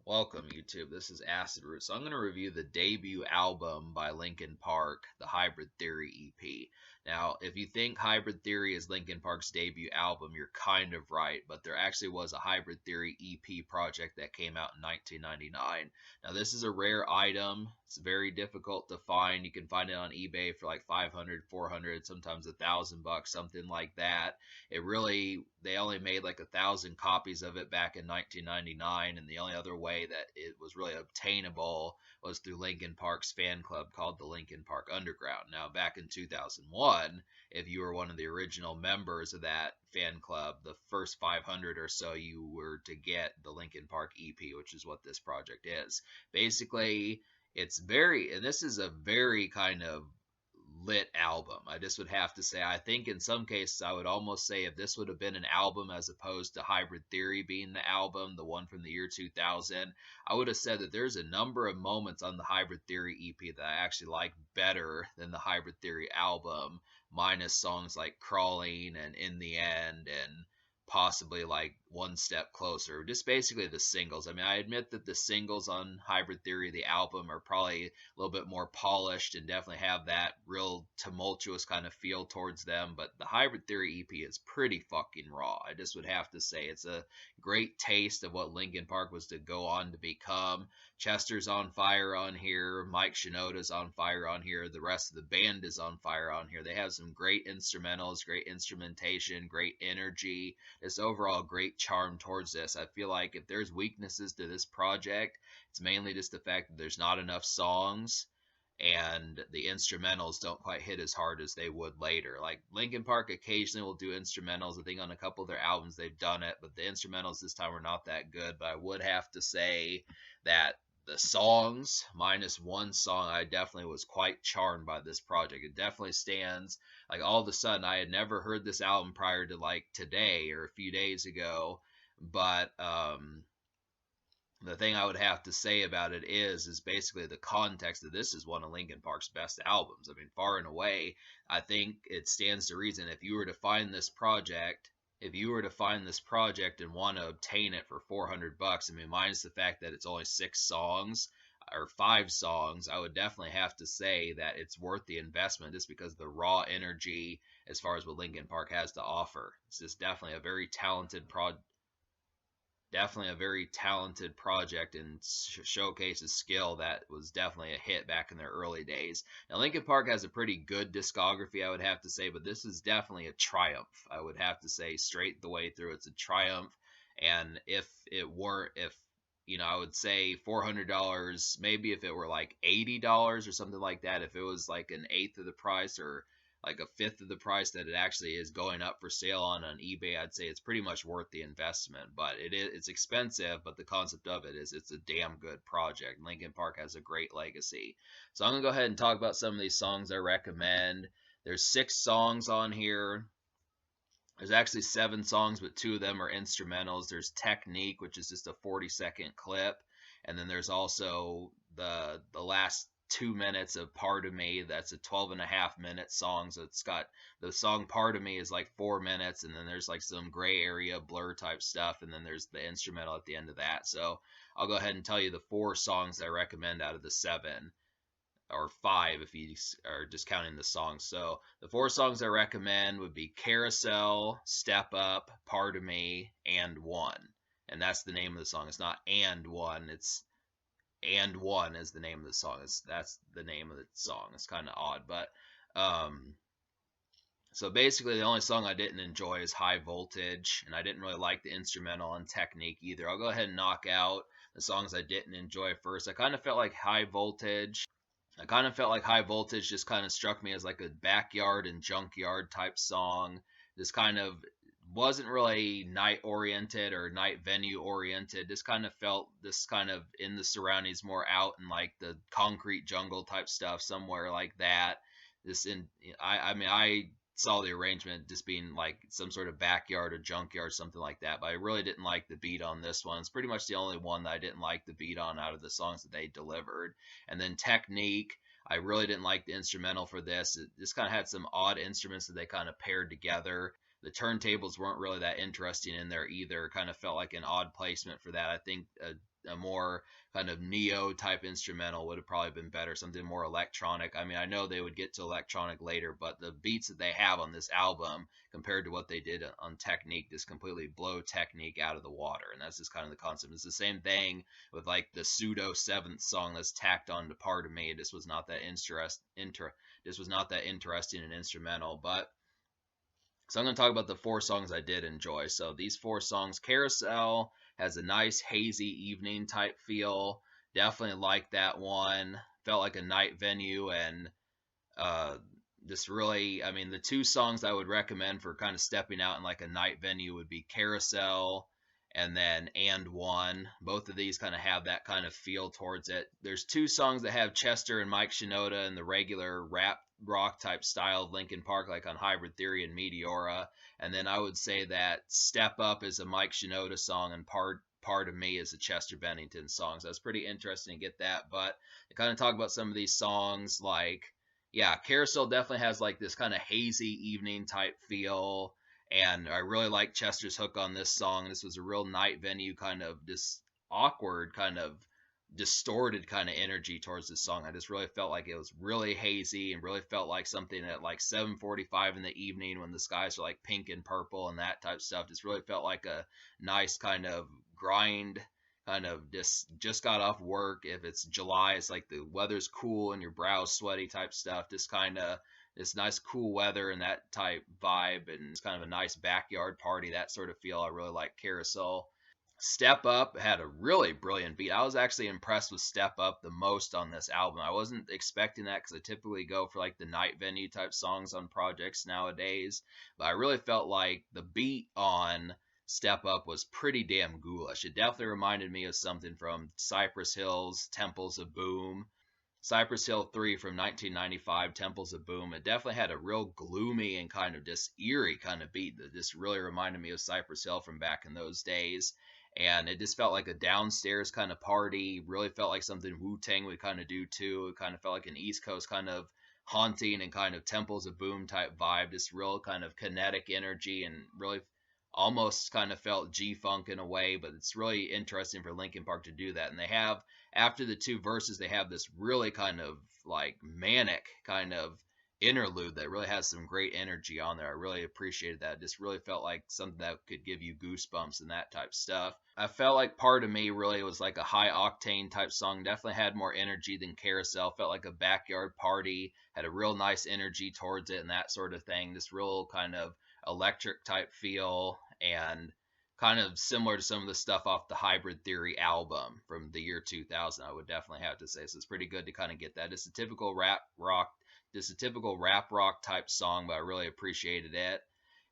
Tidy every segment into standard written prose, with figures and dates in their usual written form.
Welcome, YouTube. This is Acid Root. So I'm going to review the debut album by Linkin Park, the Hybrid Theory EP. Now, if you think Hybrid Theory is Linkin Park's debut album, you're kind of right, but there actually was a Hybrid Theory EP project that came out in 1999. Now, this is a rare item. It's very difficult to find. You can find it on eBay for like 500, 400, sometimes $1,000, something like that. They only made like 1,000 copies of it back in 1999, and the only other way that it was really obtainable was through Linkin Park's fan club called the Linkin Park Underground. Now, back in 2001, if you were one of the original members of that fan club, the first 500 or so, you were to get the Linkin Park EP, which is what this project is. Basically, and this is a very kind of lit album. I just would have to say, I think in some cases, I would almost say if this would have been an album as opposed to Hybrid Theory being the album, the one from the year 2000, I would have said that there's a number of moments on the Hybrid Theory EP that I actually like better than the Hybrid Theory album, minus songs like Crawling and In the End and possibly like One Step Closer. Just basically the singles. I mean, I admit that the singles on Hybrid Theory, the album, are probably a little bit more polished and definitely have that real tumultuous kind of feel towards them. But the Hybrid Theory EP is pretty fucking raw. I just would have to say it's a great taste of what Linkin Park was to go on to become. Chester's on fire on here. Mike Shinoda's on fire on here. The rest of the band is on fire on here. They have some great instrumentals, great instrumentation, great energy. This overall great charm towards this. I feel like if there's weaknesses to this project, it's mainly just the fact that there's not enough songs and the instrumentals don't quite hit as hard as they would later. Like Linkin Park occasionally will do instrumentals. I think on a couple of their albums they've done it, but the instrumentals this time are not that good. But I would have to say that the songs, minus one song, I definitely was quite charmed by this project. It definitely stands. Like all of a sudden, I had never heard this album prior to like today or a few days ago, but the thing I would have to say about it is basically the context that this is one of Linkin Park's best albums. I mean, far and away, I think it stands to reason if you were to find this project and want to obtain it for $400, I mean, minus the fact that it's only 6 songs or 5 songs, I would definitely have to say that it's worth the investment just because of the raw energy as far as what Linkin Park has to offer. It's just definitely a very talented project and showcases skill that was definitely a hit back in their early days. Now, Linkin Park has a pretty good discography, I would have to say, but this is definitely a triumph. I would have to say, straight the way through, it's a triumph. And if I would say $400, maybe if it were like $80 or something like that, if it was like an eighth of the price or like a fifth of the price that it actually is going up for sale on eBay, I'd say it's pretty much worth the investment. But it's expensive, but the concept of it is it's a damn good project. Linkin Park has a great legacy. So I'm gonna go ahead and talk about some of these songs I recommend. There's 6 songs on here. There's actually 7 songs, but 2 of them are instrumentals. There's Technique, which is just a 40-second clip, and then there's also the last 2 minutes of Part of Me. That's a 12.5-minute song. So it's got the song Part of Me is like 4 minutes, and then there's like some gray area blur type stuff, and then there's the instrumental at the end of that. So I'll go ahead and tell you the 4 songs I recommend out of the 7, or 5 if you are just counting the songs. So the 4 songs I recommend would be Carousel, Step Up, Part of Me, and One. And that's the name of the song. It's not And One, it's And One is the name of the song. That's the name of the song. It's kind of odd, but so basically the only song I didn't enjoy is High Voltage, and I didn't really like the instrumental and Technique either. I'll go ahead and knock out the songs I didn't enjoy first. High Voltage just kind of struck me as like a backyard and junkyard type song. This kind of wasn't really night oriented or night venue oriented. This kind of felt this kind of in the surroundings, more out in like the concrete jungle type stuff, somewhere like that. I saw the arrangement just being like some sort of backyard or junkyard, something like that. But I really didn't like the beat on this one. It's pretty much the only one that I didn't like the beat on out of the songs that they delivered. And then Technique, I really didn't like the instrumental for this. It just kind of had some odd instruments that they kind of paired together. The turntables weren't really that interesting in there either. Kind of felt like an odd placement for that. I think a more kind of neo type instrumental would have probably been better, something more electronic. I mean, I know they would get to electronic later, but the beats that they have on this album compared to what they did on Technique just completely blow Technique out of the water. And that's just kind of the concept. It's the same thing with like the pseudo seventh song that's tacked on to Part of Me. This was not that this was not that interesting and instrumental. But so I'm going to talk about the four songs I did enjoy. So these four songs: Carousel has a nice hazy evening type feel. Definitely like that one. Felt like a night venue, and uh, this really, I mean, the two songs I would recommend for kind of stepping out in like a night venue would be Carousel and then And One. Both of these kind of have that kind of feel towards it. There's two songs that have Chester and Mike Shinoda in the regular rap rock type style of Linkin Park, like on Hybrid Theory and Meteora. And then I would say that Step Up is a Mike Shinoda song, and Part of Me is a Chester Bennington song. So it's pretty interesting to get that. But to kind of talk about some of these songs, like, yeah, Carousel definitely has like this kind of hazy evening type feel. And I really like Chester's hook on this song. This was a real night venue kind of this awkward kind of distorted kind of energy towards this song. I just really felt like it was really hazy and really felt like something at like 7:45 in the evening when the skies are like pink and purple and that type of stuff. Just really felt like a nice kind of grind, kind of just got off work. If it's July, it's like the weather's cool and your brow's sweaty type stuff. Just kind of this nice cool weather and that type vibe, and it's kind of a nice backyard party, that sort of feel. I really like Carousel. Step Up had a really brilliant beat. I was actually impressed with Step Up the most on this album. I wasn't expecting that because I typically go for like the night venue type songs on projects nowadays. But I really felt like the beat on Step Up was pretty damn ghoulish. It definitely reminded me of something from Cypress Hill's Temples of Boom. Cypress Hill 3 from 1995, Temples of Boom. It definitely had a real gloomy and kind of just eerie kind of beat that just really reminded me of Cypress Hill from back in those days. And it just felt like a downstairs kind of party. Really felt like something Wu-Tang would kind of do too. It kind of felt like an East Coast kind of haunting and kind of Temples of Boom type vibe. Just real kind of kinetic energy, and really almost kind of felt G-Funk in a way. But it's really interesting for Linkin Park to do that. And they have, after the two verses, they have this really kind of like manic kind of interlude that really has some great energy on there. I really appreciated that. It just really felt like something that could give you goosebumps and that type stuff. I felt like Part of Me really was like a high octane type song. Definitely had more energy than Carousel. Felt like a backyard party. Had a real nice energy towards it and that sort of thing. This real kind of electric type feel, and kind of similar to some of the stuff off the Hybrid Theory album from the year 2000. I would definitely have to say. So it's pretty good to kind of get that. It's a typical rap rock type song, but I really appreciated it.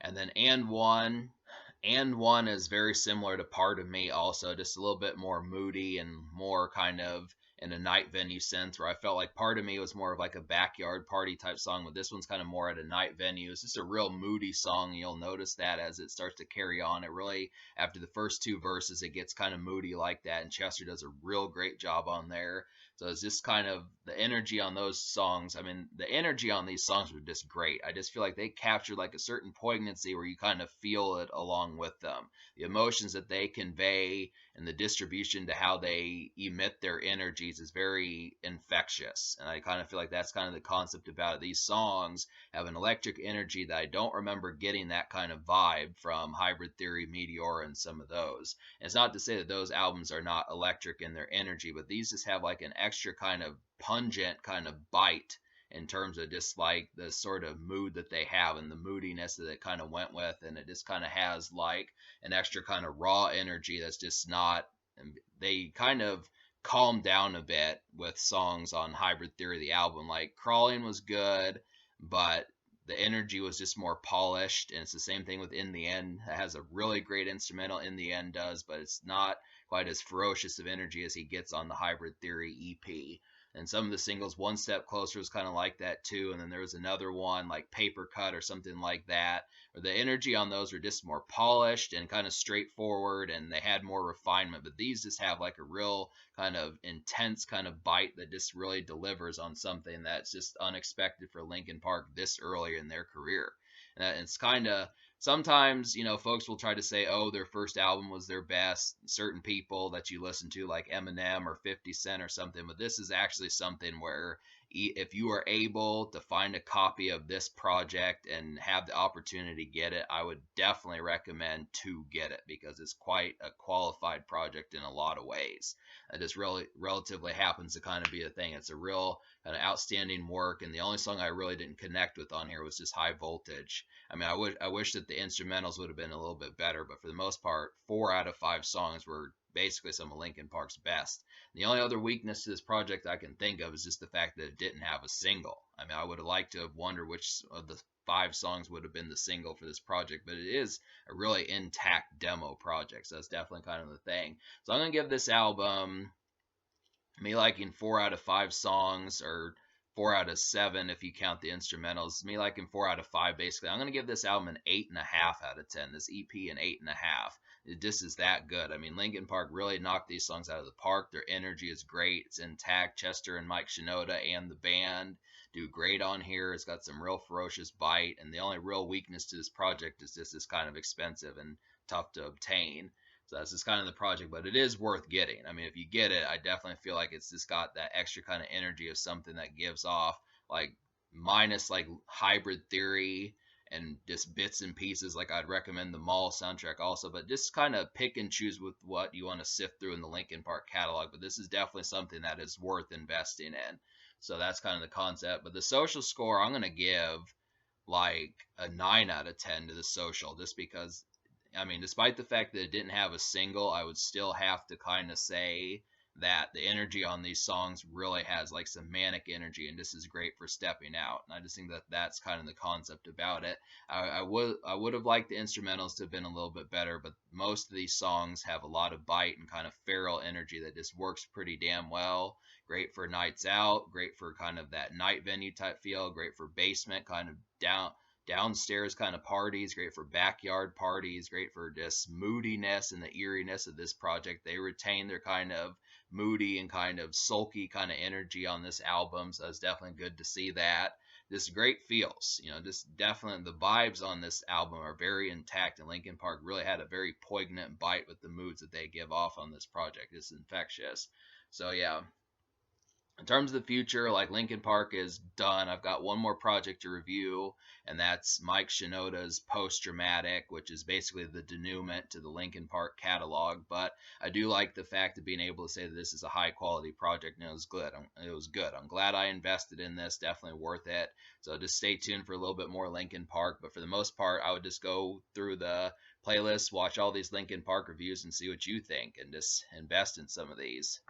And then And One is very similar to Part of Me also, just a little bit more moody and more kind of in a night venue sense, where I felt like Part of Me was more of like a backyard party type song, but this one's kind of more at a night venue. It's just a real moody song, and you'll notice that as it starts to carry on. It really, after the first two verses, it gets kind of moody like that, and Chester does a real great job on there. So it's just kind of the energy on those songs. I mean, the energy on these songs were just great. I just feel like they captured like a certain poignancy where you kind of feel it along with them. The emotions that they convey and the distribution to how they emit their energies is very infectious. And I kind of feel like that's kind of the concept about it. These songs have an electric energy that I don't remember getting that kind of vibe from Hybrid Theory, Meteor, and some of those. And it's not to say that those albums are not electric in their energy, but these just have like an extra kind of pungent kind of bite in terms of just like the sort of mood that they have and the moodiness that it kind of went with. And it just kind of has like an extra kind of raw energy that's just not, they kind of calmed down a bit with songs on Hybrid Theory, the album. Like Crawling was good, but the energy was just more polished. And it's the same thing with In the End. It has a really great instrumental, In the End does, but it's not quite as ferocious of energy as he gets on the Hybrid Theory EP. And some of the singles, One Step Closer, was kind of like that too. And then there was another one like Paper Cut or something like that, where the energy on those are just more polished and kind of straightforward, and they had more refinement. But these just have like a real kind of intense kind of bite that just really delivers on something that's just unexpected for Linkin Park this early in their career. And it's kind of sometimes, folks will try to say, oh, their first album was their best. Certain people that you listen to, like Eminem or 50 Cent or something, but this is actually something where if you are able to find a copy of this project and have the opportunity to get it, I would definitely recommend to get it because it's quite a qualified project in a lot of ways. It just really relatively happens to kind of be a thing. It's a real kind of outstanding work, and the only song I really didn't connect with on here was just High Voltage. I mean, I wish that the instrumentals would have been a little bit better, but for the most part, 4 out of 5 songs were basically some of Linkin Park's best. The only other weakness to this project I can think of is just the fact that it didn't have a single. I mean, I would have liked to have wondered which of the 5 songs would have been the single for this project, but it is a really intact demo project, so that's definitely kind of the thing. So I'm gonna give this album me liking 4 out of 5 songs, or 4 out of 7 if you count the instrumentals. Me liking 4 out of 5 basically. I'm gonna give this album an 8.5 out of 10. This EP an 8.5. It just is that good. I mean, Linkin Park really knocked these songs out of the park. Their energy is great. It's intact. Chester and Mike Shinoda and the band do great on here. It's got some real ferocious bite, and the only real weakness to this project is just it's kind of expensive and tough to obtain. So that's just kind of the project, but it is worth getting. I mean, if you get it, I definitely feel like it's just got that extra kind of energy of something that gives off, like, minus like Hybrid Theory and just bits and pieces. Like, I'd recommend the Mall soundtrack also, but just kind of pick and choose with what you want to sift through in the Linkin Park catalog. But this is definitely something that is worth investing in. So that's kind of the concept. But the social score, I'm going to give like a 9 out of 10 to the social, just because, I mean, despite the fact that it didn't have a single, I would still have to kind of say that the energy on these songs really has like some manic energy, and this is great for stepping out. And I just think that that's kind of the concept about it. I would have liked the instrumentals to have been a little bit better, but most of these songs have a lot of bite and kind of feral energy that just works pretty damn well. Great for nights out, great for kind of that night venue type feel, great for basement kind of downstairs kind of parties, great for backyard parties, great for just moodiness and the eeriness of this project. They retain their kind of moody and kind of sulky kind of energy on this album, so it's definitely good to see that. Just great feels, just definitely the vibes on this album are very intact, and Linkin Park really had a very poignant bite with the moods that they give off on this project. It's infectious. So yeah, in terms of the future, like, Linkin Park is done. I've got one more project to review, and that's Mike Shinoda's Post Dramatic, which is basically the denouement to the Linkin Park catalog. But I do like the fact of being able to say that this is a high quality project, and it was good. It was good. I'm glad I invested in this. Definitely worth it. So just stay tuned for a little bit more Linkin Park. But for the most part, I would just go through the playlist, watch all these Linkin Park reviews, and see what you think, and just invest in some of these.